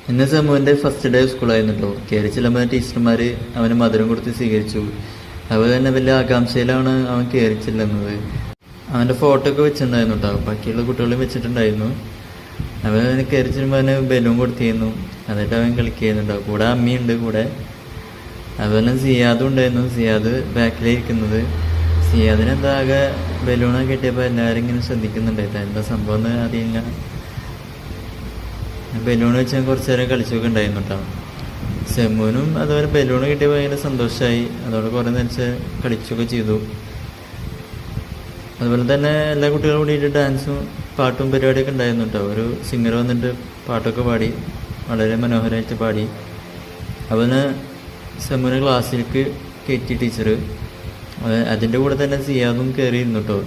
ഇന്ന് സമൂഹൻ്റെ first day സ്കൂളായിരുന്നു കേട്ടോ. കയറി ചെല്ലുമ്പോൾ ടീച്ചർമാർ അവന് മധുരം കൊടുത്ത് സ്വീകരിച്ചു. അതുപോലെ തന്നെ വലിയ ആകാംക്ഷയിലാണ് അവൻ കയറി ചെല്ലുന്നത്. അവൻ്റെ ഫോട്ടോ ഒക്കെ വെച്ചിട്ടുണ്ടായിരുന്നു കേട്ടോ. ബാക്കിയുള്ള കുട്ടികളും വെച്ചിട്ടുണ്ടായിരുന്നു. അവൻ കയറി ചെല്ലുമ്പോൾ അവന് ബലൂൺ കൊടുത്തിരുന്നു. എന്നിട്ട് അവൻ കളിക്കുന്നുണ്ടാവും. കൂടെ അമ്മയുണ്ട് കൂടെ. അതുപോലെ സിയാദും ഉണ്ടായിരുന്നു. സിയാദ് ബാക്കിലിരിക്കുന്നത്. സിയാദിന് എന്താ ആകെ ബലൂണൊക്കെ കിട്ടിയപ്പോൾ എല്ലാവരും ഇങ്ങനെ ശ്രദ്ധിക്കുന്നുണ്ടായിരുന്നു. എന്താ സംഭവം എന്ന് അറിയില്ല. ബലൂൺ വെച്ച് കുറച്ച് നേരം കളിച്ചൊക്കെ ഉണ്ടായിരുന്നു കേട്ടോ. സെമ്മുനും അതുപോലെ ബലൂൺ കിട്ടിയപ്പോൾ ഭയങ്കര സന്തോഷമായി. അതോടെ കുറേ നേരം കളിച്ചൊക്കെ ചെയ്തു. അതുപോലെ തന്നെ എല്ലാ കുട്ടികളും കൂടിയിട്ട് ഡാൻസും പാട്ടും പരിപാടിയൊക്കെ ഉണ്ടായിരുന്നു കേട്ടോ. ഒരു സിംഗർ വന്നിട്ട് പാട്ടൊക്കെ പാടി, വളരെ മനോഹരമായിട്ട് പാടി. അതുപോലെ സെമ്മുനെ ക്ലാസ്സിലേക്ക് കയറ്റി ടീച്ചർ. അതിൻ്റെ കൂടെ തന്നെ സിയാദും കയറിയിരുന്നു കേട്ടോ.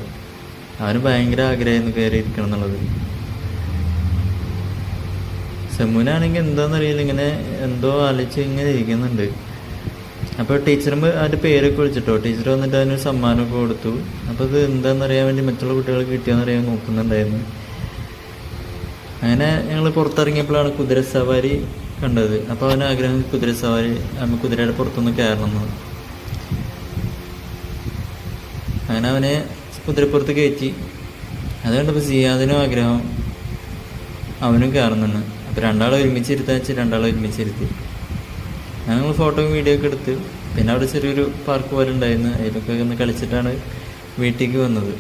അവന് ഭയങ്കര ആഗ്രഹമായിരുന്നു കയറിയിരിക്കണം എന്നുള്ളത്. സെമ്മുനാണെങ്കിൽ എന്താണെന്നറിയില്ല, ഇങ്ങനെ എന്തോ ആലോചിച്ച് ഇങ്ങനെ ഇരിക്കുന്നുണ്ട്. അപ്പോൾ ടീച്ചറും അതിൻ്റെ പേരൊക്കെ വിളിച്ചിട്ടോ. ടീച്ചർ വന്നിട്ട് അതിനൊരു സമ്മാനമൊക്കെ കൊടുത്തു. അപ്പോൾ ഇത് എന്താണെന്നറിയാൻ വേണ്ടി മറ്റുള്ള കുട്ടികൾക്ക് കിട്ടിയോന്നറിയാൻ നോക്കുന്നുണ്ടായിരുന്നു. അങ്ങനെ ഞങ്ങൾ പുറത്തിറങ്ങിയപ്പോഴാണ് കുതിര സവാരി കണ്ടത്. അപ്പോൾ അവന് ആഗ്രഹം കുതിര സവാരി, കുതിരയുടെ പുറത്തൊന്ന് കയറണമെന്ന്. അങ്ങനെ അവനെ കുതിരപ്പുറത്ത് കയറ്റി. അത് കണ്ടപ്പോൾ സിയാദിനും ആഗ്രഹം, അവനും കയറുന്നുണ്ട്. അപ്പോൾ രണ്ടാളെ ഒരുമിച്ചിരുത്താൻ വെച്ച് രണ്ടാളെ ഒരുമിച്ചിരുത്തി. ഞങ്ങൾ ഫോട്ടോയും വീഡിയോ ഒക്കെ എടുത്ത്. പിന്നെ അവിടെ ചെറിയൊരു പാർക്ക് പോലെ ഉണ്ടായിരുന്നു. അതിലൊക്കെ ഒന്ന് കളിച്ചിട്ടാണ് വീട്ടിലേക്ക് വന്നത്.